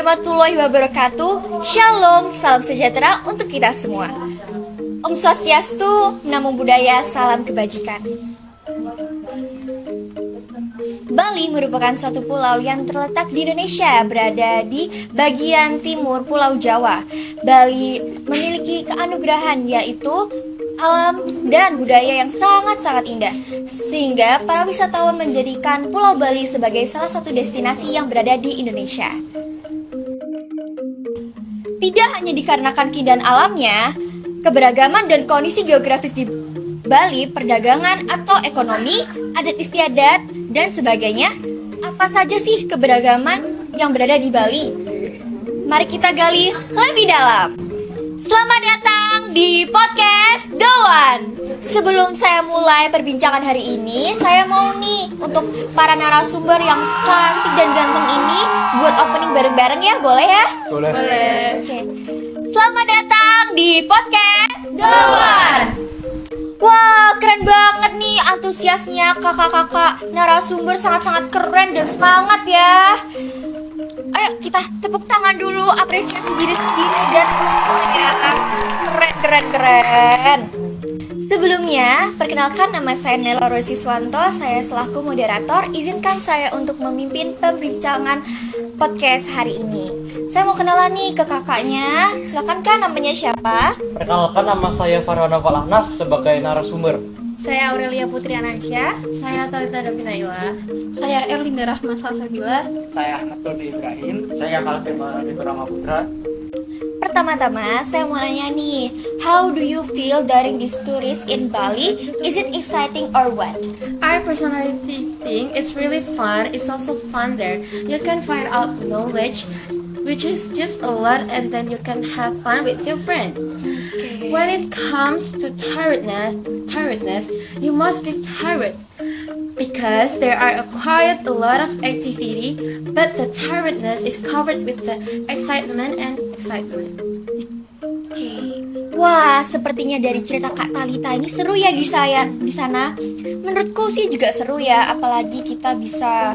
warahmatullahi wabarakatuh. Shalom, salam sejahtera untuk kita semua. Om Swastiastu, Namo Buddhaya, salam kebajikan. Bali merupakan suatu pulau yang terletak di Indonesia, berada di bagian timur Pulau Jawa. Bali memiliki keanugerahan yaitu alam dan budaya yang sangat-sangat indah, sehingga para wisatawan menjadikan Pulau Bali sebagai salah satu destinasi yang berada di Indonesia. Tidak hanya dikarenakan keindahan alamnya, keberagaman dan kondisi geografis di Bali, perdagangan atau ekonomi, adat istiadat, dan sebagainya. Apa saja sih keberagaman yang berada di Bali? Mari kita gali lebih dalam. Selamat datang di podcast Doan. Sebelum saya mulai perbincangan hari ini, saya mau nih untuk para narasumber yang cantik dan ganteng ini buat opening bareng-bareng ya, boleh ya? Boleh. Oke. Selamat datang di podcast Doan. Wah, keren banget nih antusiasnya kakak-kakak narasumber, sangat-sangat keren dan semangat ya. Ayo kita tepuk tangan dulu, apresiasi diri sendiri dan ya, keren. Sebelumnya, perkenalkan nama saya Nela Rosiswanto, saya selaku moderator. Izinkan saya untuk memimpin pembincangan podcast hari ini. Saya mau kenalan nih ke kakaknya. Silakan Kak, namanya siapa? Perkenalkan, nama saya Farhana Falahnaf sebagai narasumber. Saya Aurelia Putri Anansyah. Saya Talita Davinaila. Saya Erlinda Rahma Salsabila. Saya Ahmad Dodi Ibrahim. Saya Calvin Maulana Putra. Pertama-tama, saya mau nanya nih, how do you feel during this tourist in Bali? Is it exciting or what? I personally think it's really fun. It's also fun there. You can find out knowledge, which is just a lot, and then you can have fun with your friend. When it comes to tiredness, you must be tired because there are quite a lot of activity, but the tiredness is covered with the excitement. Wah, sepertinya dari cerita Kak Talita ini seru ya di sana. Menurutku sih juga seru ya, apalagi kita bisa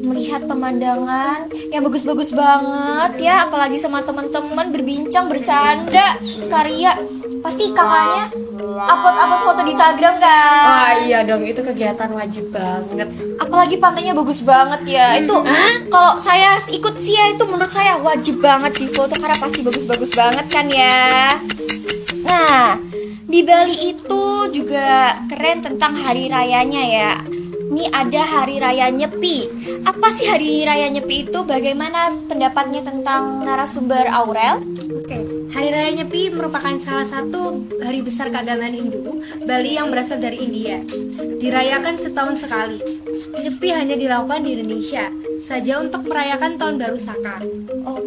melihat pemandangan yang bagus-bagus banget ya, apalagi sama teman-teman berbincang, bercanda, sukaria. Pasti kakaknya upload foto di Instagram kan? Oh iya dong, itu kegiatan wajib banget. Apalagi pantainya bagus banget ya. Itu kalau saya ikut sih ya, itu menurut saya wajib banget di foto karena pasti bagus-bagus banget kan ya. Nah, di Bali itu juga keren tentang hari rayanya ya. Ini ada hari raya Nyepi. Apa sih hari raya Nyepi itu? Bagaimana pendapatnya tentang narasumber Aurel? Oke, Hari Raya Nyepi merupakan salah satu hari besar keagamaan Hindu Bali yang berasal dari India. Dirayakan setahun sekali. Nyepi hanya dilakukan di Indonesia saja untuk merayakan Tahun Baru Saka.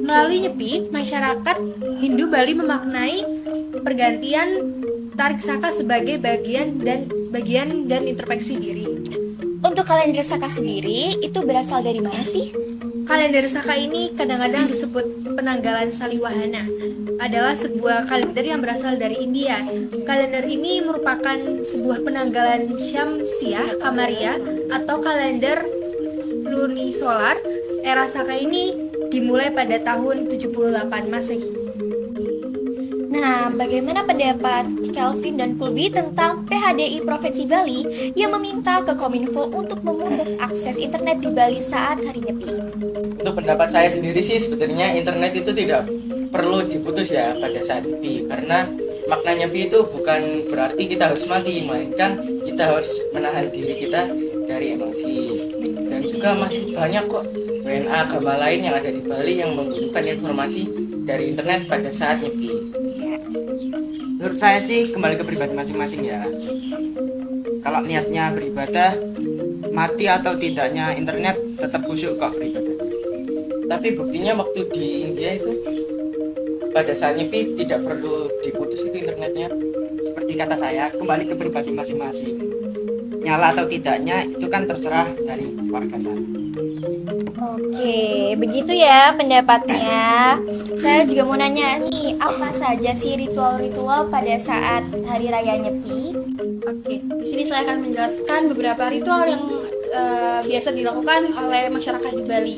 Melalui Nyepi, masyarakat Hindu Bali memaknai pergantian tarik saka sebagai bagian dan introspeksi diri. Untuk kalender Saka sendiri, itu berasal dari mana sih? Kalender Saka ini kadang-kadang disebut penanggalan Saliwahana, adalah sebuah kalender yang berasal dari India. Kalender ini merupakan sebuah penanggalan Syamsiah Kamaria atau kalender lunisolar. Era Saka ini dimulai pada tahun 78 Masehi. Nah, bagaimana pendapat Kelvin dan Pulbi tentang PHDI Provinsi Bali yang meminta ke Kominfo untuk memutus akses internet di Bali saat hari Nyepi? Untuk pendapat saya sendiri sih, sebenarnya internet itu tidak perlu diputus ya pada saat Nyepi, karena makna Nyepi itu bukan berarti kita harus mati, melainkan kita harus menahan diri kita dari emosi. Dan juga masih banyak kok WNA agama lain yang ada di Bali yang menggunakan informasi dari internet pada saat Nyepi. Menurut saya sih kembali ke pribadi masing-masing ya. Kalau niatnya beribadah, mati atau tidaknya internet tetap khusyuk kok beribadah. Tapi buktinya waktu di India itu pada saat Nyepi tidak perlu diputus itu internetnya. Seperti kata saya, kembali ke pribadi masing-masing. Nyala atau tidaknya itu kan terserah dari warga sana. Oke, begitu ya pendapatnya. Saya juga mau nanya nih, apa saja sih ritual-ritual pada saat hari raya Nyepi? Oke, di sini saya akan menjelaskan beberapa ritual yang biasa dilakukan oleh masyarakat di Bali.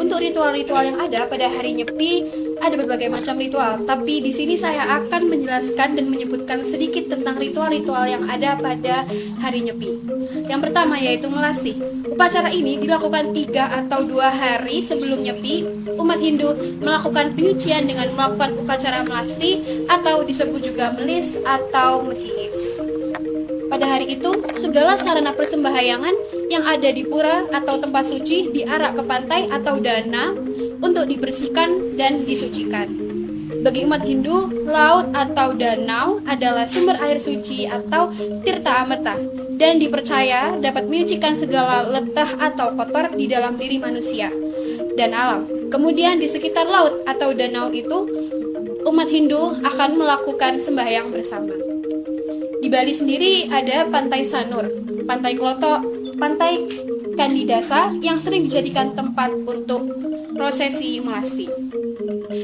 Untuk ritual-ritual yang ada pada hari Nyepi ada berbagai macam ritual, tapi di sini saya akan menjelaskan dan menyebutkan sedikit tentang ritual-ritual yang ada pada hari Nyepi. Yang pertama yaitu melasti. Upacara ini dilakukan 3 atau 2 hari sebelum Nyepi. Umat Hindu melakukan penyucian dengan melakukan upacara melasti atau disebut juga melis atau metiis. Pada hari itu, segala sarana persembahyangan yang ada di pura atau tempat suci diarak ke pantai atau danau untuk dibersihkan dan disucikan. Bagi umat Hindu, laut atau danau adalah sumber air suci atau tirta amrita dan dipercaya dapat menyucikan segala letah atau kotor di dalam diri manusia dan alam. Kemudian di sekitar laut atau danau itu, umat Hindu akan melakukan sembahyang bersama. Di Bali sendiri ada Pantai Sanur, Pantai Kloto, Pantai Kandidasa yang sering dijadikan tempat untuk prosesi melasti.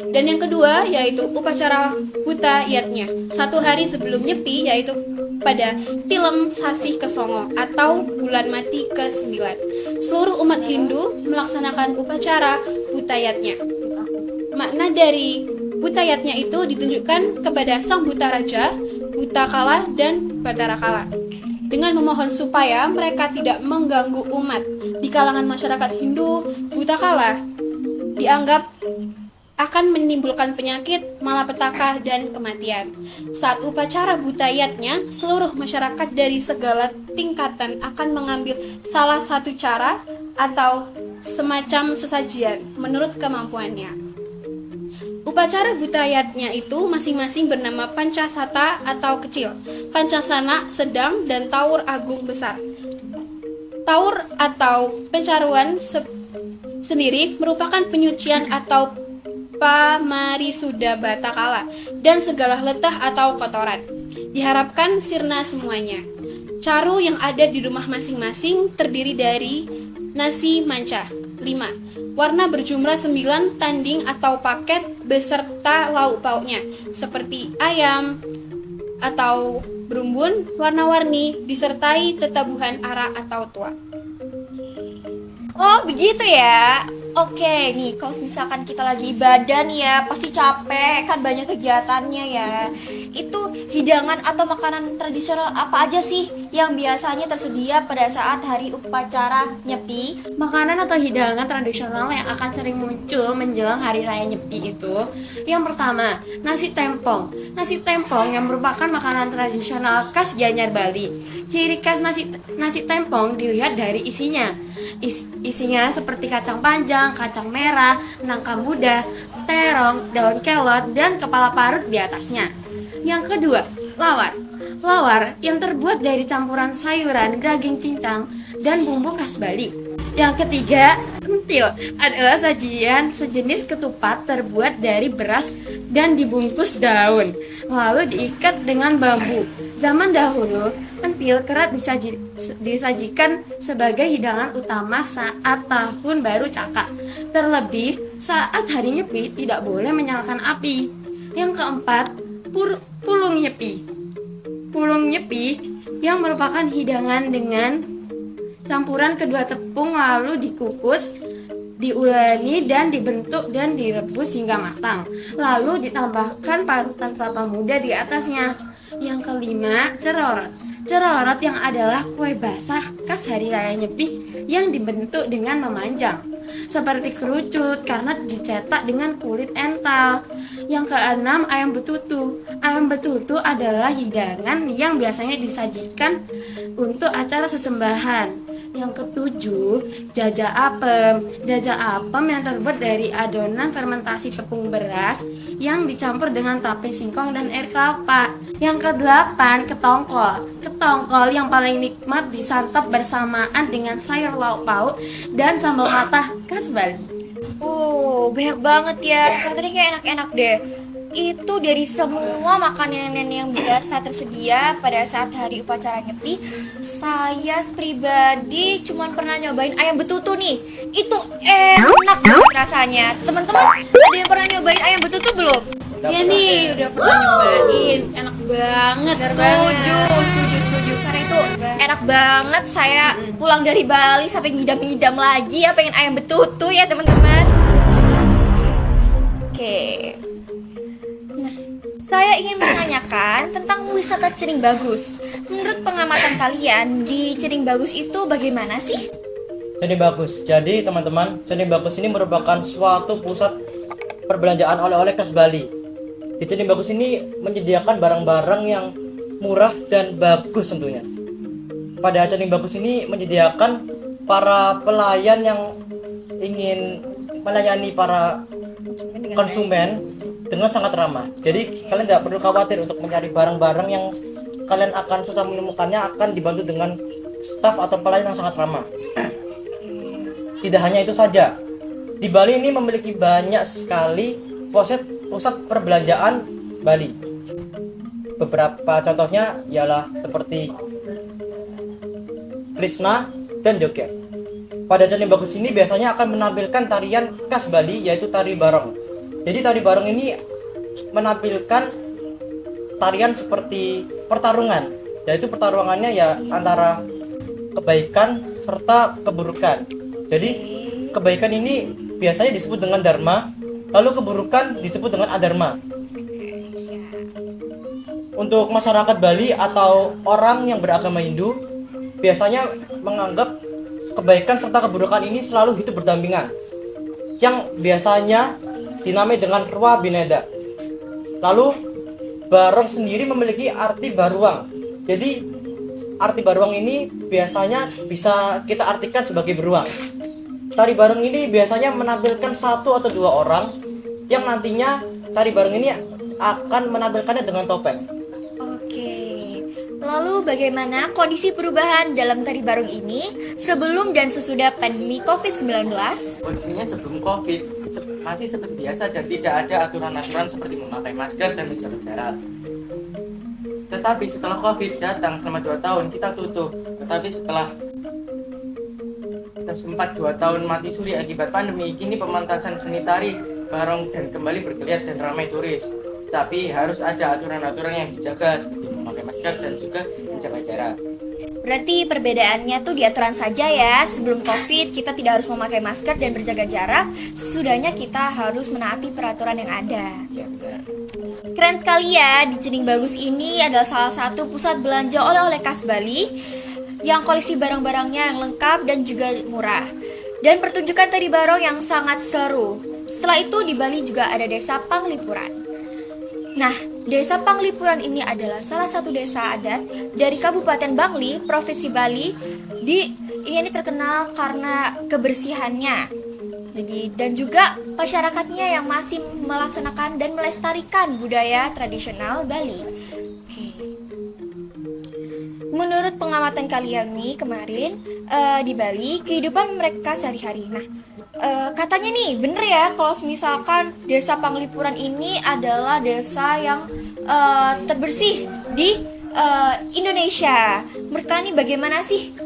Dan yang kedua yaitu upacara Huta Yatnya. 1 hari sebelum Nyepi yaitu pada Tilem Sasih Kesongo atau bulan mati ke-9. Seluruh umat Hindu melaksanakan upacara Hutayatnya. Makna dari Hutayatnya itu ditunjukkan kepada Sang Buta Raja, Buta Kala, dan Batara Kala dengan memohon supaya mereka tidak mengganggu umat. Di kalangan masyarakat Hindu, Buta Kala dianggap akan menimbulkan penyakit, malapetaka, dan kematian. Saat upacara Butayatnya, seluruh masyarakat dari segala tingkatan akan mengambil salah satu cara atau semacam sesajian menurut kemampuannya. Upacara Butayatnya itu masing-masing bernama Pancasata atau kecil, Pancasana sedang, dan Taur agung besar. Taur atau pencaruan sendiri merupakan penyucian atau pamarisuda batakala dan segala letah atau kotoran. Diharapkan sirna semuanya. Caru yang ada di rumah masing-masing terdiri dari nasi manca 5. Warna berjumlah 9 tanding atau paket beserta lauk pauknya seperti ayam atau berumbun warna-warni disertai tetabuhan arak atau tua. Oh begitu ya. Oke nih, kalau misalkan kita lagi ibadah nih ya, pasti capek kan, banyak kegiatannya ya. Itu hidangan atau makanan tradisional apa aja sih yang biasanya tersedia pada saat hari upacara Nyepi? Makanan atau hidangan tradisional yang akan sering muncul menjelang hari raya Nyepi itu, yang pertama, nasi tempong. Nasi tempong yang merupakan makanan tradisional khas Gianyar Bali. Ciri khas nasi tempong dilihat dari isinya. Isinya seperti kacang panjang, kacang merah, nangka muda, terong, daun kelot, dan kepala parut di atasnya. Yang kedua, lawar. Lawar yang terbuat dari campuran sayuran, daging cincang, dan bumbu khas Bali. Yang ketiga, entil adalah sajian sejenis ketupat terbuat dari beras dan dibungkus daun, lalu diikat dengan bambu. Zaman dahulu, entil kerap disajikan sebagai hidangan utama saat tahun baru Caka. Terlebih, saat hari Nyepi tidak boleh menyalakan api. Yang keempat, pulung Nyepi. Pulung Nyepi yang merupakan hidangan dengan campuran kedua tepung lalu dikukus, diuleni dan dibentuk dan direbus hingga matang. Lalu ditambahkan parutan kelapa muda di atasnya. Yang kelima, cerorot. Cerorot yang adalah kue basah khas hari raya Nyepi yang dibentuk dengan memanjang seperti kerucut karena dicetak dengan kulit ental. Yang keenam, ayam betutu. Ayam betutu adalah hidangan yang biasanya disajikan untuk acara sesembahan. Yang ketujuh, jajak apem. Jajak apem yang terbuat dari adonan fermentasi tepung beras yang dicampur dengan tape singkong dan air kelapa. Yang kedelapan, ketongkol. Ketongkol yang paling nikmat disantap bersamaan dengan sayur lauk pauk dan sambal matah khas Bali. Oh, banyak banget ya. Katanya kayak enak-enak deh. Itu dari semua makanan yang biasa tersedia pada saat hari upacara Nyepi, saya pribadi cuman pernah nyobain ayam betutu nih. Itu enak banget rasanya. Teman-teman, ada yang pernah nyobain ayam betutu belum? Ya nih, udah pernah nyobain, enak banget. banget. Setuju. Karena itu enak banget. Saya pulang dari Bali sampai ngidam-ngidam lagi ya, pengen ayam betutu ya teman-teman. Oke. Nah, saya ingin menanyakan tentang wisata Cering Bagus. Menurut pengamatan kalian di Cering Bagus itu bagaimana sih? Cering Bagus. Jadi teman-teman, Cering Bagus ini merupakan suatu pusat perbelanjaan oleh-oleh khas Bali. Di Cering Bagus ini menyediakan barang-barang yang murah dan bagus tentunya. Pada Cering Bagus ini menyediakan para pelayan yang ingin melayani para konsumen dengan sangat ramah. Jadi kalian tidak perlu khawatir untuk mencari barang-barang yang kalian akan susah menemukannya, akan dibantu dengan staf atau pelayan yang sangat ramah. Tidak hanya itu saja, di Bali ini memiliki banyak sekali pusat perbelanjaan Bali. Beberapa contohnya ialah seperti Krishna dan Joget. Pada Cering Bagus ini biasanya akan menampilkan tarian khas Bali, yaitu tari barong. Jadi tari barong ini menampilkan tarian seperti pertarungan, yaitu pertarungannya ya antara kebaikan serta keburukan. Jadi kebaikan ini biasanya disebut dengan dharma, lalu keburukan disebut dengan adharma. Untuk masyarakat Bali atau orang yang beragama Hindu biasanya menganggap kebaikan serta keburukan ini selalu hidup berdampingan, yang biasanya dinamai dengan Rwa Bineda. Lalu barong sendiri memiliki arti baruang. Jadi arti baruang ini biasanya bisa kita artikan sebagai beruang. Tari barong ini biasanya menampilkan satu atau dua orang yang nantinya tari barong ini akan menampilkannya dengan topeng. Oke. Lalu bagaimana kondisi perubahan dalam tari barong ini sebelum dan sesudah pandemi COVID-19? Kondisinya sebelum COVID masih seperti biasa dan tidak ada aturan-aturan seperti memakai masker dan menjaga jarak. Tetapi setelah COVID datang selama 2 tahun kita tutup. Tetapi setelah sempat 2 tahun mati suri akibat pandemi, kini pemantasan seni tari barong dan kembali bergeliat dan ramai turis. Tapi harus ada aturan-aturan yang dijaga seperti memakai masker dan juga menjaga jarak. Berarti perbedaannya tuh di aturan saja ya. Sebelum COVID kita tidak harus memakai masker dan berjaga jarak. Sesudahnya kita harus menaati peraturan yang ada. Ya, benar. Keren sekali ya, di Cering Bagus ini adalah salah satu pusat belanja oleh-oleh khas Bali yang koleksi barang-barangnya yang lengkap dan juga murah. Dan pertunjukan tari barong yang sangat seru. Setelah itu di Bali juga ada desa Panglipuran. Nah, desa Panglipuran ini adalah salah satu desa adat dari Kabupaten Bangli, Provinsi Bali. Ini terkenal karena kebersihannya. Jadi dan juga masyarakatnya yang masih melaksanakan dan melestarikan budaya tradisional Bali. Oke. Menurut pengamatan kalian nih kemarin di Bali, kehidupan mereka sehari-hari. Nah, katanya nih bener ya kalau misalkan desa Panglipuran ini adalah desa yang terbersih di Indonesia. Mereka nih bagaimana sih?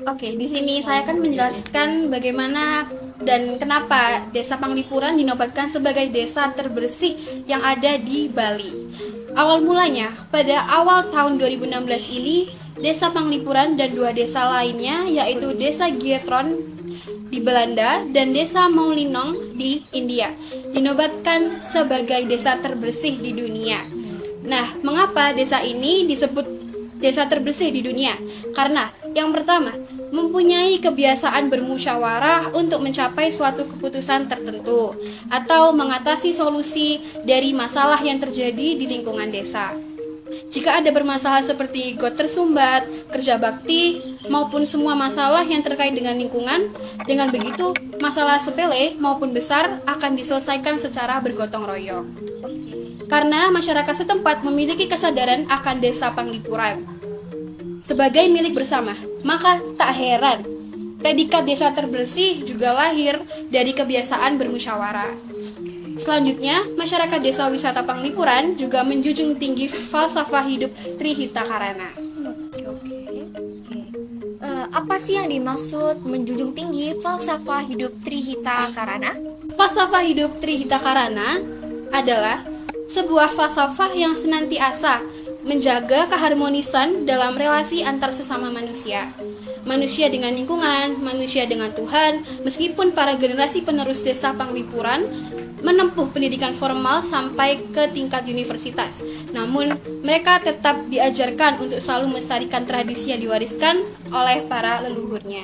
Oke, di sini saya akan menjelaskan bagaimana dan kenapa Desa Panglipuran dinobatkan sebagai desa terbersih yang ada di Bali. Awal mulanya, pada awal tahun 2016 ini, Desa Panglipuran dan 2 desa lainnya yaitu Desa Gietron di Belanda dan Desa Maulinong di India dinobatkan sebagai desa terbersih di dunia. Nah, mengapa desa ini disebut desa terbersih di dunia? Karena yang pertama, mempunyai kebiasaan bermusyawarah untuk mencapai suatu keputusan tertentu atau mengatasi solusi dari masalah yang terjadi di lingkungan desa. Jika ada permasalahan seperti got tersumbat, kerja bakti, maupun semua masalah yang terkait dengan lingkungan, dengan begitu masalah sepele maupun besar akan diselesaikan secara bergotong royong. Karena masyarakat setempat memiliki kesadaran akan Desa Panglipuran sebagai milik bersama, maka tak heran predikat desa terbersih juga lahir dari kebiasaan bermusyawarah. Selanjutnya, masyarakat desa wisata Panglipuran juga menjunjung tinggi falsafah hidup Trihita Karana. Apa sih yang dimaksud menjunjung tinggi falsafah hidup Trihita Karana? Falsafah hidup Trihita Karana adalah sebuah falsafah yang senantiasa menjaga keharmonisan dalam relasi antar sesama manusia. Manusia dengan lingkungan, manusia dengan Tuhan, meskipun para generasi penerus desa Panglipuran menempuh pendidikan formal sampai ke tingkat universitas. Namun, mereka tetap diajarkan untuk selalu melestarikan tradisi yang diwariskan oleh para leluhurnya.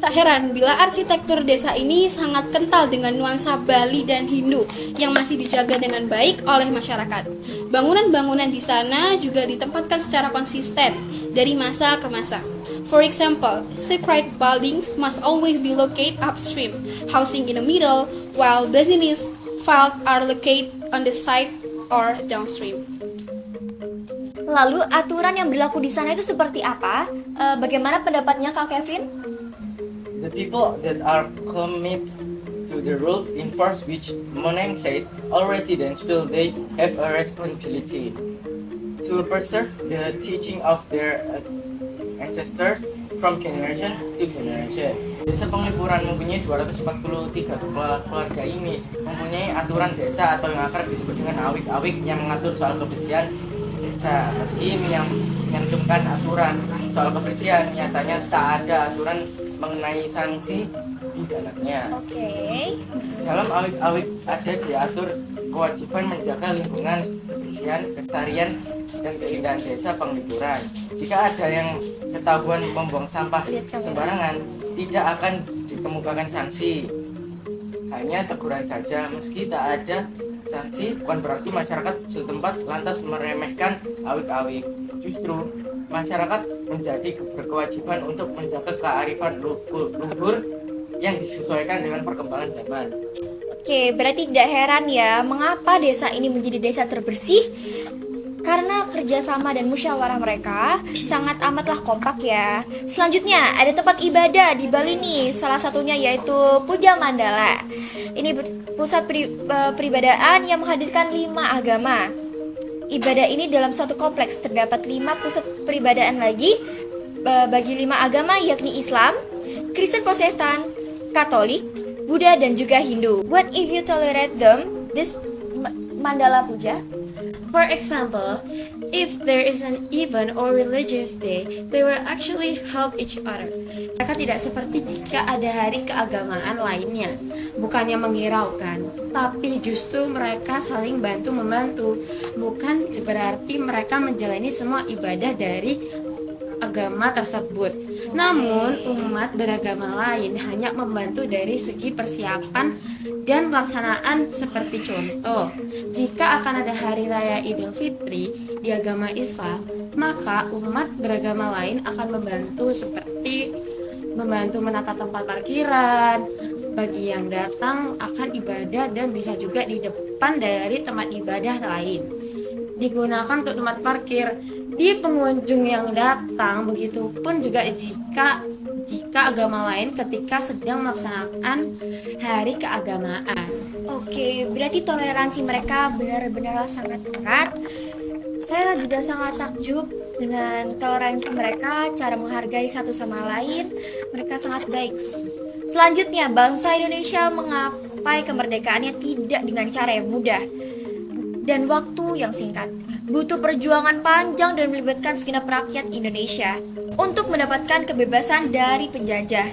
Tak heran bila arsitektur desa ini sangat kental dengan nuansa Bali dan Hindu yang masih dijaga dengan baik oleh masyarakat. Bangunan-bangunan di sana juga ditempatkan secara konsisten dari masa ke masa. For example, sacred buildings must always be located upstream, housing in the middle, while basilisk vaults are located on the side or downstream. Lalu aturan yang berlaku di sana itu seperti apa? Bagaimana pendapatnya Kak Kevin? The people that are committed to the rules enforced which Moneng said, all residents feel they have a responsibility to preserve the teaching of their ancestors from generation to generation. Desa Penglipuran mempunyai 243 keluarga ini, mempunyai aturan desa atau yang akrab disebut dengan awik-awik yang mengatur soal kebersihan desa. Meski menyantumkan aturan soal kebersihan, nyatanya tak ada aturan mengenai sanksi di dalamnya. Dalam awik-awik ada diatur kewajiban menjaga lingkungan, kebersihan, kelestarian, dan keindahan desa Penglipuran. Jika ada yang ketahuan membuang sampah sembarangan, tidak akan dikemukakan sanksi, hanya teguran saja. Meski tak ada sanksi, bukan berarti masyarakat setempat lantas meremehkan awik-awik. Justru masyarakat menjadi berkewajiban untuk menjaga kearifan luhur yang disesuaikan dengan perkembangan zaman. Oke, berarti tidak heran ya mengapa desa ini menjadi desa terbersih. Karena kerjasama dan musyawarah mereka sangat amatlah kompak ya. Selanjutnya ada tempat ibadah di Bali nih, salah satunya yaitu Puja Mandala. Ini pusat peribadahan yang menghadirkan 5 agama. Ibadah ini dalam satu kompleks terdapat 5 pusat peribadahan lagi bagi 5 agama yakni Islam, Kristen Protestan, Katolik, Buddha dan juga Hindu. What if you tolerate them this Mandala Puja? For example, if there is an event or religious day, they will actually help each other. Mereka tidak seperti jika ada hari keagamaan lainnya, bukannya menghiraukan, tapi justru mereka saling bantu-membantu. Bukan berarti mereka menjalani semua ibadah dari agama tersebut. Namun, umat beragama lain hanya membantu dari segi persiapan dan pelaksanaan. Seperti contoh, jika akan ada hari raya Idul Fitri di agama Islam, maka umat beragama lain akan membantu seperti membantu menata tempat parkiran bagi yang datang akan ibadah dan bisa juga di depan dari tempat ibadah lain digunakan untuk tempat parkir di pengunjung yang datang. Begitupun juga jika agama lain ketika sedang melaksanakan hari keagamaan. Oke, berarti toleransi mereka benar-benar sangat erat. Saya juga sangat takjub dengan toleransi mereka, cara menghargai satu sama lain. Mereka sangat baik. Selanjutnya, bangsa Indonesia menggapai kemerdekaannya tidak dengan cara yang mudah dan waktu yang singkat. Butuh perjuangan panjang dan melibatkan segenap rakyat Indonesia untuk mendapatkan kebebasan dari penjajah.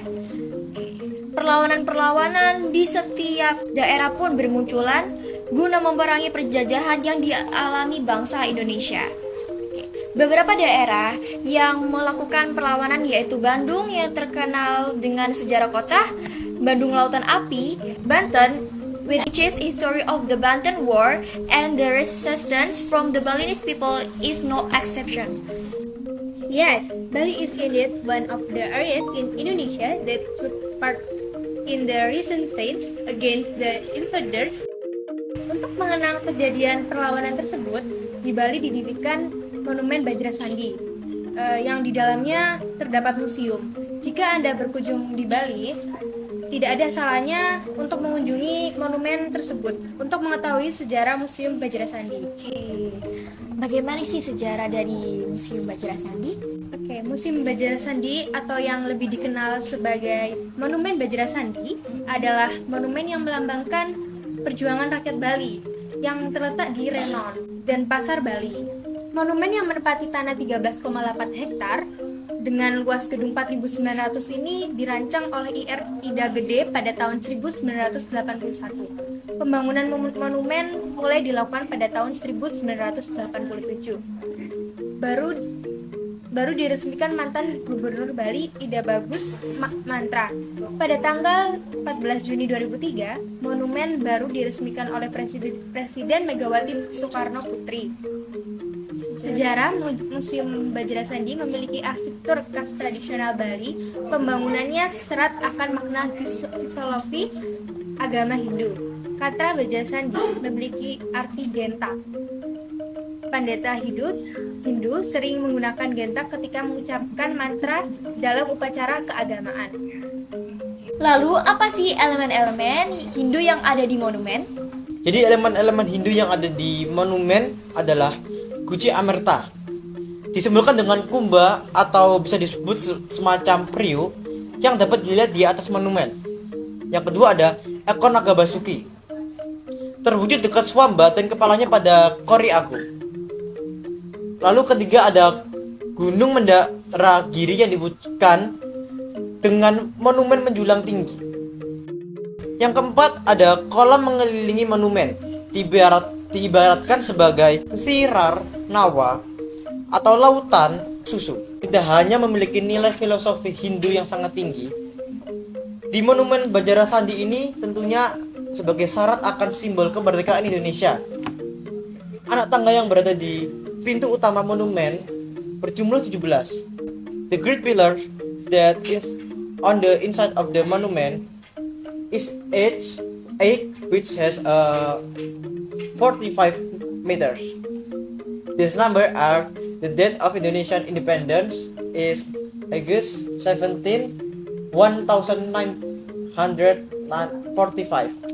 Perlawanan-perlawanan di setiap daerah pun bermunculan guna memerangi penjajahan yang dialami bangsa Indonesia. Beberapa daerah yang melakukan perlawanan yaitu Bandung yang terkenal dengan sejarah kota Bandung Lautan Api, Banten which is history of the Banten War, and the resistance from the Balinese people is no exception. Yes, Bali is indeed one of the areas in Indonesia that took part in the recent states against the invaders. Untuk mengenang kejadian perlawanan tersebut, di Bali didirikan Monumen Bajrasandi yang di dalamnya terdapat museum. Jika Anda berkunjung di Bali, tidak ada salahnya untuk mengunjungi monumen tersebut untuk mengetahui sejarah Museum Bajrasandi. Bagaimana sih sejarah dari Museum Bajrasandi? Museum Bajrasandi atau yang lebih dikenal sebagai Monumen Bajrasandi adalah monumen yang melambangkan perjuangan rakyat Bali yang terletak di Renon dan Pasar Bali. Monumen yang menempati tanah 13,8 hektar dengan luas gedung 4.900 ini dirancang oleh IR Ida Gede pada tahun 1981. Pembangunan monumen mulai dilakukan pada tahun 1987. Baru diresmikan mantan Gubernur Bali Ida Bagus Mantra. Pada tanggal 14 Juni 2003, monumen baru diresmikan oleh Presiden Megawati Soekarno Putri. Sejarah Museum Bajrasandi memiliki arsitektur khas tradisional Bali. Pembangunannya serat akan makna filosofi agama Hindu. Kata Bajrasandi memiliki arti genta. Pendeta Hindu sering menggunakan genta ketika mengucapkan mantra dalam upacara keagamaan. Lalu apa sih elemen-elemen Hindu yang ada di monumen? Jadi elemen-elemen Hindu yang ada di monumen adalah Guci Amerta, disimbolkan dengan kumba atau bisa disebut semacam priuk yang dapat dilihat di atas monumen. Yang kedua ada ekor naga basuki, terwujud dekat Swamba dan kepalanya pada Kori Agung. Lalu ketiga ada Gunung Mendaragiri yang diwujudkan dengan monumen menjulang tinggi. Yang keempat ada kolam mengelilingi monumen, diibaratkan sebagai sirar nawa atau lautan susu. Tidak hanya memiliki nilai filosofi Hindu yang sangat tinggi, di monumen Bajrasandi ini tentunya sebagai syarat akan simbol kemerdekaan Indonesia. Anak tangga yang berada di pintu utama monumen berjumlah 17. The great pillar that is on the inside of the monument is 8, which has 45 meters. These numbers are the date of Indonesian independence is August 17, 1945.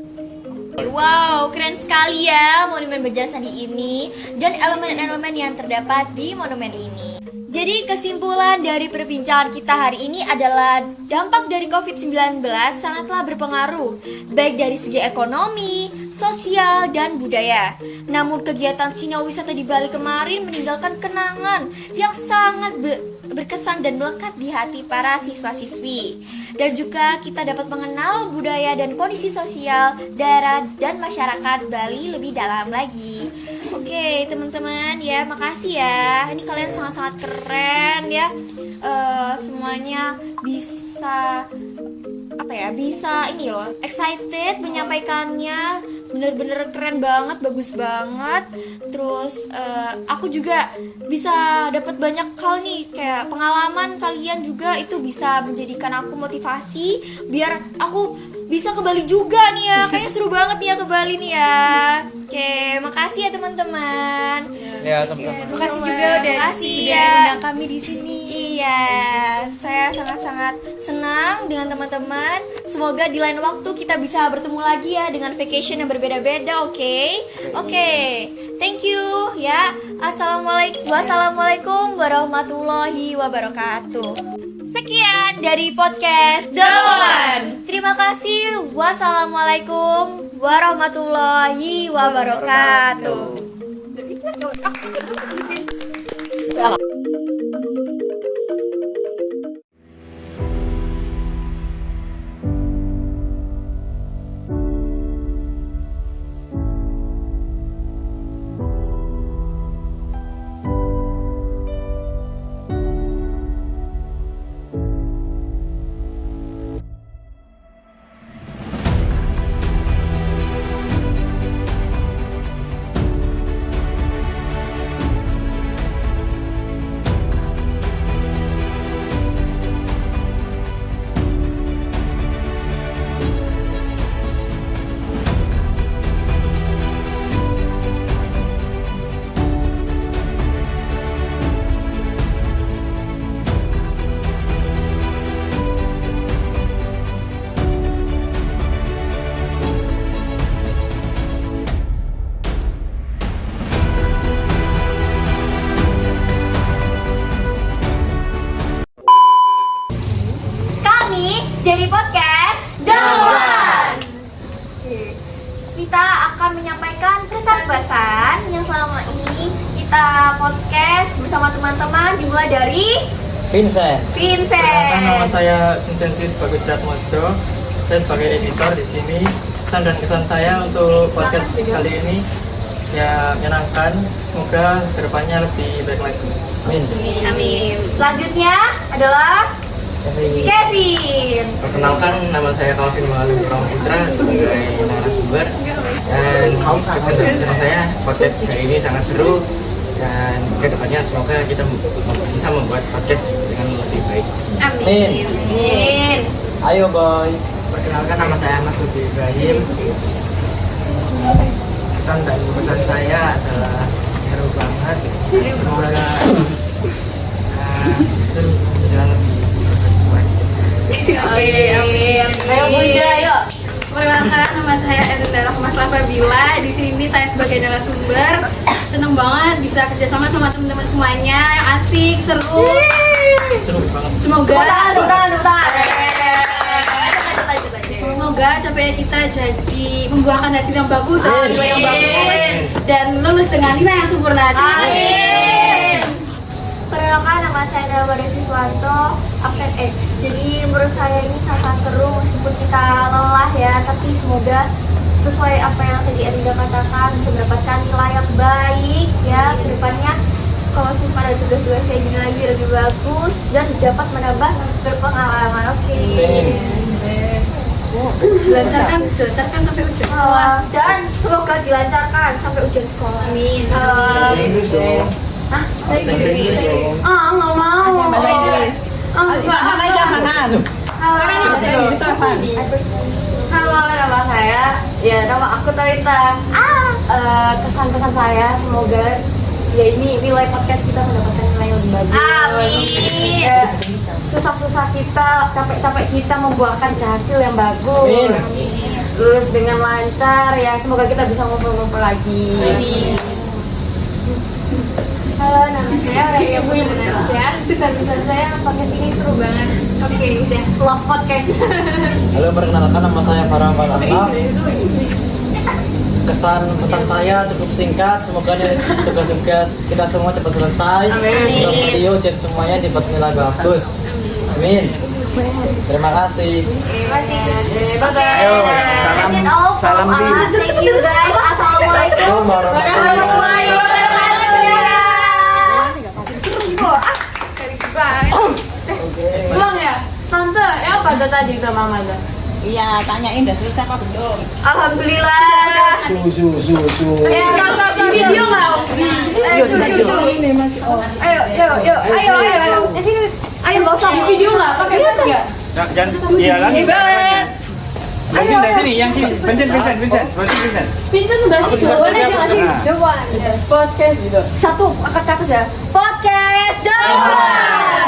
Wow, keren sekali ya monumen Bajrasandi ini dan elemen-elemen yang terdapat di monumen ini. Jadi kesimpulan dari perbincangan kita hari ini adalah dampak dari COVID-19 sangatlah berpengaruh baik dari segi ekonomi, sosial, dan budaya. Namun kegiatan Sino Wisata di Bali kemarin meninggalkan kenangan yang sangat berkesan dan melekat di hati para siswa-siswi. Dan juga kita dapat mengenal budaya dan kondisi sosial daerah dan masyarakat Bali lebih dalam lagi. Oke teman-teman ya, makasih ya. Ini kalian sangat-sangat keren ya. Semuanya bisa bisa ini loh, excited menyampaikannya, bener-bener keren banget, bagus banget. Terus aku juga bisa dapat banyak hal nih, kayak pengalaman kalian juga itu bisa menjadikan aku motivasi biar aku bisa ke Bali juga nih ya. Kayaknya seru banget nih ya ke Bali nih ya. Oke, makasih ya teman-teman. Ya, sama-sama. Makasih juga udah undang kami di sini. Iya, saya sangat-sangat senang dengan teman-teman. Semoga di lain waktu kita bisa bertemu lagi ya dengan vacation yang berbeda-beda, oke? Oke, thank you ya. Wassalamualaikum warahmatullahi wabarakatuh. Sekian dari podcast The One. Terima kasih. Wassalamualaikum warahmatullahi wabarakatuh. Dari podcast The One. Kita akan menyampaikan kesan kita podcast bersama teman-teman dimulai dari Vincent. Perkenalkan, nama Vincent. saya Vincentius Bagus Ratmojo. Saya sebagai editor di sini. Pesan dan kesan saya untuk podcast kali ini ya menyenangkan. Semoga kedepannya lebih baik lagi. Amin. Amin. Selanjutnya adalah Kevin. Perkenalkan, nama saya Calvin Malu Putra sebagai narasumber. Dan kesan dan kesan saya podcast hari ini sangat seru. Dan kedepannya semoga kita bisa membuat podcast dengan lebih baik. Amin. Amin. Ayo boy. Perkenalkan, nama saya Ahmad Budi Ibrahim. Kesan dan pesan saya adalah seru banget. Semoga seru bisa lebih bagus lagi. Amin. Ayo Bunda, ayo. Perkenalkan, nama saya Erlinda Rahma Slasabila. Di sini saya sebagai narasumber. Seneng banget bisa kerjasama sama teman-teman semuanya yang asik, seru. Seru banget. Semoga Tepuk tangan. semoga capaian kita jadi membuahkan hasil yang bagus, nilai yang bagus, dan lulus dengan nilai yang sempurna. Amin. Perkenalkan, nama saya adalah Bada Siswanto, absen E. Jadi menurut saya ini sangat seru meskipun kita lelah ya, tapi semoga sesuai apa yang tadi Erida katakan bisa mendapatkan nilai yang baik ya ke depannya. Kalau pada tugas-tugas kayak gini lagi lebih bagus dan dapat menambah berpengalaman. Oke. Dilancarkan sampai ujian sekolah. Dan semoga dilancarkan sampai ujian sekolah. Amin. Hah? Nggak mau. Halo, nama saya, ya nama aku Talita. Kesan-kesan saya semoga ya ini nilai podcast kita mendapatkan nilai yang lebih bagus. Amin. Ya, susah-susah kita, capek-capek kita membuahkan hasil yang bagus. Lulus dengan lancar ya, semoga kita bisa ngumpul-ngumpul lagi. Amin. Halo, nama saya Aurelia Ya, kesan-kesan saya podcast ini seru banget. Oke, udah. Love podcast. Halo, perkenalkan, nama saya Farah Falah. Kesan pesan saya cukup singkat, semoga tugas-tugas kita semua cepat selesai. Semoga video jadi semuanya dapat nilai bagus. Amin. Terima kasih. Terima kasih. Bye-bye. Ayo, Salam Bi. Thank you guys. Assalamualaikum warahmatullahi wabarakatuh. Pulang ya? Tante, ya apa ada tadi ke Mama? Iya, tanyain udah selesai apa belum? Alhamdulillah. Ya, video nggak? Ayo, nggak usah. Video nggak? Pakai tas nggak? Jangan, iya lagi. Vincent dari sini, yang sini. Vincent. Vincent udah sih. Boleh jangan sih. Podcast gitu. Satu, angkat ke atas ya. Podcast. Dawan.